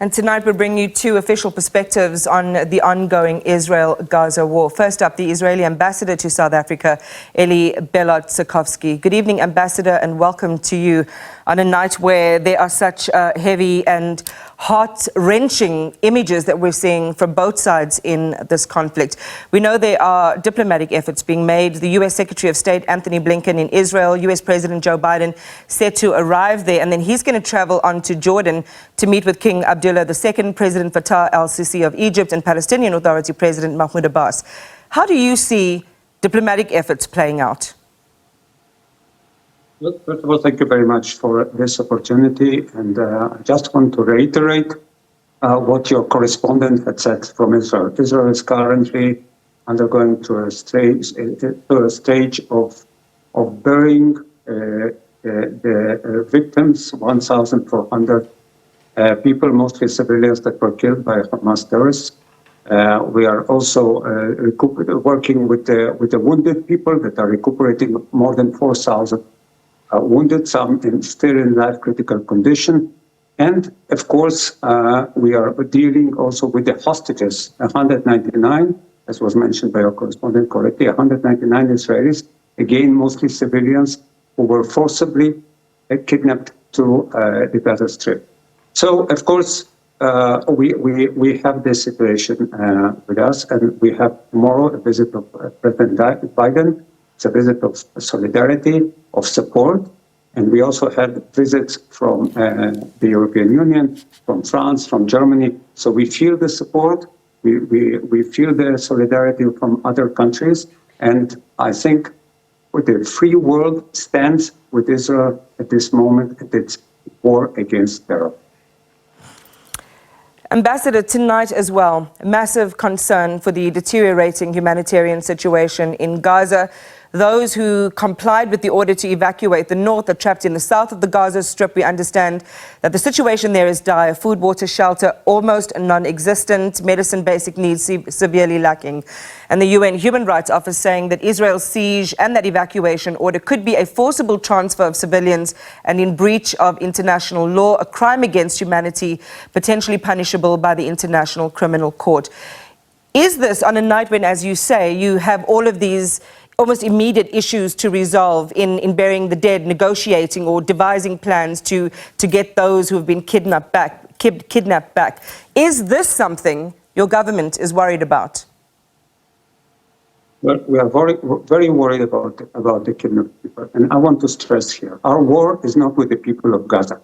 And tonight we'll bring you two official perspectives on the ongoing Israel-Gaza war. First up, the Israeli ambassador to South Africa, Eliav Belotsercovsky. Good evening, Ambassador, and welcome to you on a night where there are such heavy and heart-wrenching images that we're seeing from both sides in this conflict. We know there are diplomatic efforts being made. The U.S. Secretary of State Antony Blinken in Israel, U.S. President Joe Biden set to arrive there, and then he's going to travel on to Jordan to meet with King Abdullah II, President Fattah al-Sisi of Egypt, and Palestinian Authority President Mahmoud Abbas. How do you see diplomatic efforts playing out? Well, first of all, thank you very much for this opportunity. And I just want to reiterate what your correspondent had said from Israel. Israel is currently undergoing to a stage of burying the victims, 1,400 people, mostly civilians that were killed by Hamas terrorists. We are also working with the wounded people that are recuperating, more than 4,000 wounded, some still in life-critical condition. And, of course, we are dealing also with the hostages, 199, as was mentioned by our correspondent correctly, 199 Israelis, again, mostly civilians, who were forcibly kidnapped to the Gaza Strip. So, of course, we have this situation with us, and we have tomorrow a visit of President Biden. It's a visit of solidarity, of support, and we also had visits from the European Union, from France, from Germany. So we feel the support, we feel the solidarity from other countries, and I think the free world stands with Israel at this moment at its war against terror. Ambassador, tonight as well, massive concern for the deteriorating humanitarian situation in Gaza. Those who complied with the order to evacuate the north are trapped in the south of the Gaza Strip. We understand that the situation there is dire. Food, water, shelter almost non-existent. Medicine, basic needs severely lacking. And the UN Human Rights Office saying that Israel's siege and that evacuation order could be a forcible transfer of civilians and in breach of international law, a crime against humanity, potentially punishable by the International Criminal Court. Is this on a night when, as you say, you have all of these almost immediate issues to resolve in burying the dead, negotiating or devising plans to get those who have been kidnapped back? Is this something your government is worried about? Well, we are very worried about the kidnapped people. And I want to stress here, our war is not with the people of Gaza.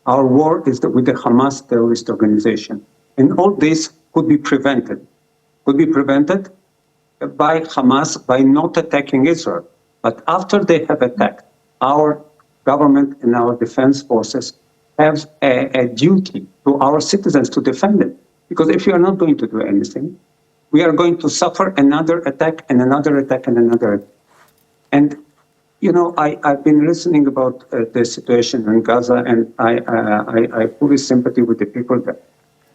Our war is with the Hamas terrorist organization. And all this could be prevented. By Hamas by not attacking Israel. But after they have attacked, our government and our defense forces have a duty to our citizens to defend them. Because if you are not going to do anything, we are going to suffer another attack and another attack and another attack. And, you know, I've been listening about the situation in Gaza, and I fully sympathy with the people there.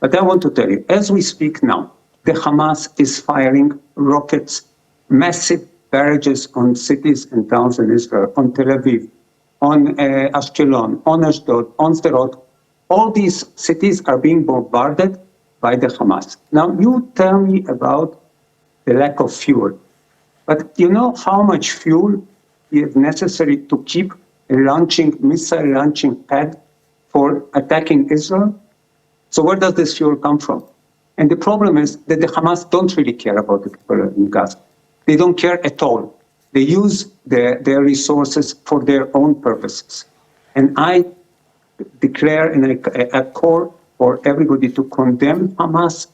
But I want to tell you, as we speak now, the Hamas is firing rockets, massive barrages on cities and towns in Israel, on Tel Aviv, on Ashkelon, on Ashdod, on Sderot. All these cities are being bombarded by the Hamas. Now, you tell me about the lack of fuel. But you know how much fuel is necessary to keep a missile launching pad for attacking Israel? So where does this fuel come from? And the problem is that the Hamas don't really care about the people in Gaza. They don't care at all. They use their resources for their own purposes. And I declare and I call for everybody to condemn Hamas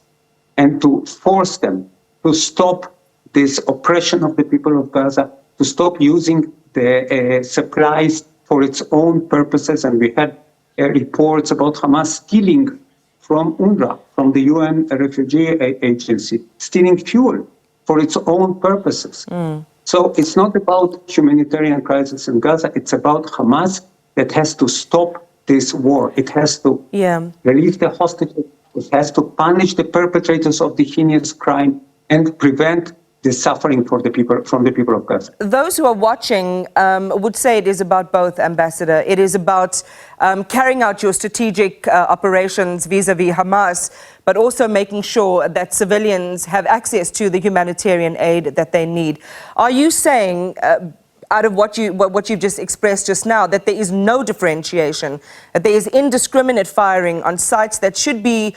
and to force them to stop this oppression of the people of Gaza, to stop using the supplies for its own purposes. And we had reports about Hamas stealing from UNRWA, from the UN Refugee Agency, stealing fuel for its own purposes. So it's not about humanitarian crisis in Gaza, it's about Hamas that has to stop this war. It has to release the hostages, it has to punish the perpetrators of the heinous crime and prevent the suffering for the people, from the people of Gaza. Those who are watching would say it is about both, Ambassador. It is about carrying out your strategic operations vis-a-vis Hamas, but also making sure that civilians have access to the humanitarian aid that they need. Are you saying, out of what you've just expressed just now, that there is no differentiation, that there is indiscriminate firing on sites that should be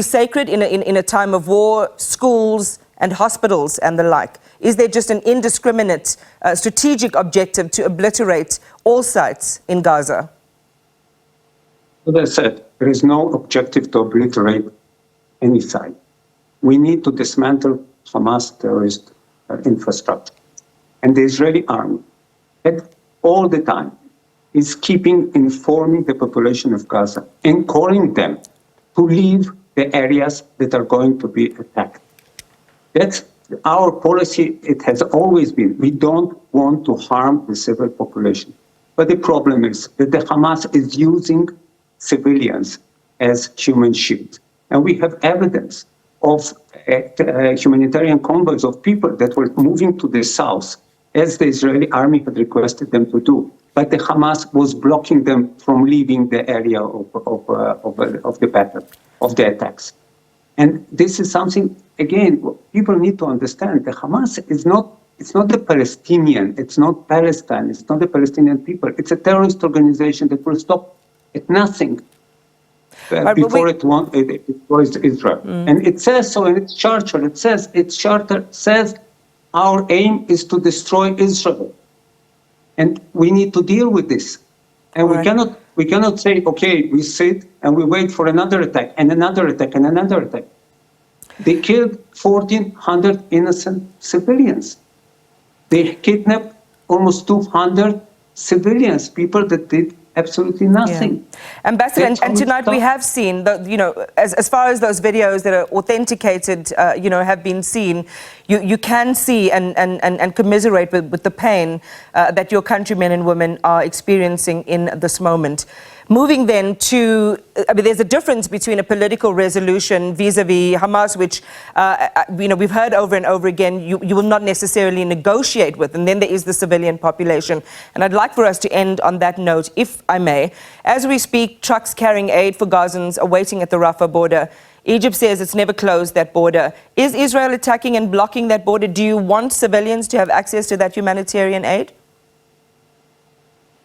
sacred in a time of war, schools and hospitals and the like? Is there just an indiscriminate strategic objective to obliterate all sites in Gaza? As I said, there is no objective to obliterate any site. We need to dismantle Hamas terrorist infrastructure. And the Israeli army, all the time, is keeping informing the population of Gaza and calling them to leave the areas that are going to be attacked. That's our policy. It has always been. We don't want to harm the civil population. But the problem is that the Hamas is using civilians as human shields. And we have evidence of humanitarian convoys of people that were moving to the south, as the Israeli army had requested them to do. But the Hamas was blocking them from leaving the area of the battle, of the attacks. And this is something, again, people need to understand. The Hamas is not, it's not the Palestinian, it's not Palestine, it's not the Palestinian people. It's a terrorist organization that will stop at nothing before it was Israel. And it says so in its charter. Its charter says our aim is to destroy Israel. And we need to deal with this. And we cannot say, okay, we sit and we wait for another attack and another attack and another attack. They killed 1,400 innocent civilians. They kidnapped almost 200 civilians, people that did absolutely nothing. Yeah. Ambassador, and tonight we have seen, as far as those videos that are authenticated, have been seen, you can see and commiserate with the pain that your countrymen and women are experiencing in this moment. Moving then to, there's a difference between a political resolution vis-a-vis Hamas, which, we've heard over and over again, you will not necessarily negotiate with, and then there is the civilian population. And I'd like for us to end on that note, if I may. As we speak, trucks carrying aid for Gazans are waiting at the Rafah border. Egypt says it's never closed that border. Is Israel attacking and blocking that border? Do you want civilians to have access to that humanitarian aid?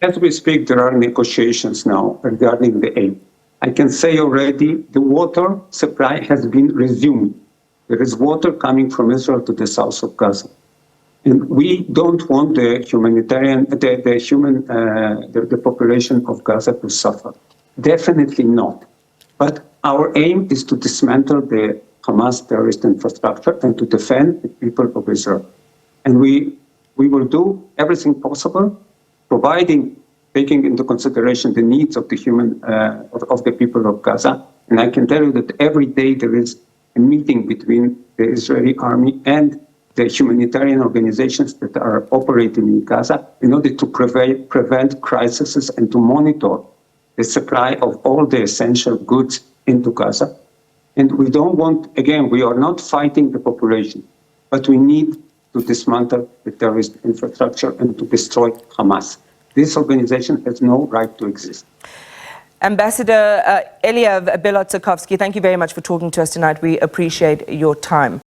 As we speak, there are negotiations now regarding the aid. I can say already the water supply has been resumed. There is water coming from Israel to the south of Gaza. And we don't want the population of Gaza to suffer. Definitely not. But our aim is to dismantle the Hamas terrorist infrastructure and to defend the people of Israel. And we will do everything possible, providing, taking into consideration the needs of the of the people of Gaza. And I can tell you that every day there is a meeting between the Israeli army and the humanitarian organizations that are operating in Gaza in order to prevent crises and to monitor the supply of all the essential goods into Gaza. And we don't want, again, we are not fighting the population, but we need to dismantle the terrorist infrastructure and to destroy Hamas. This organization has no right to exist. Ambassador Eliav Belotsercovsky, thank you very much for talking to us tonight. We appreciate your time.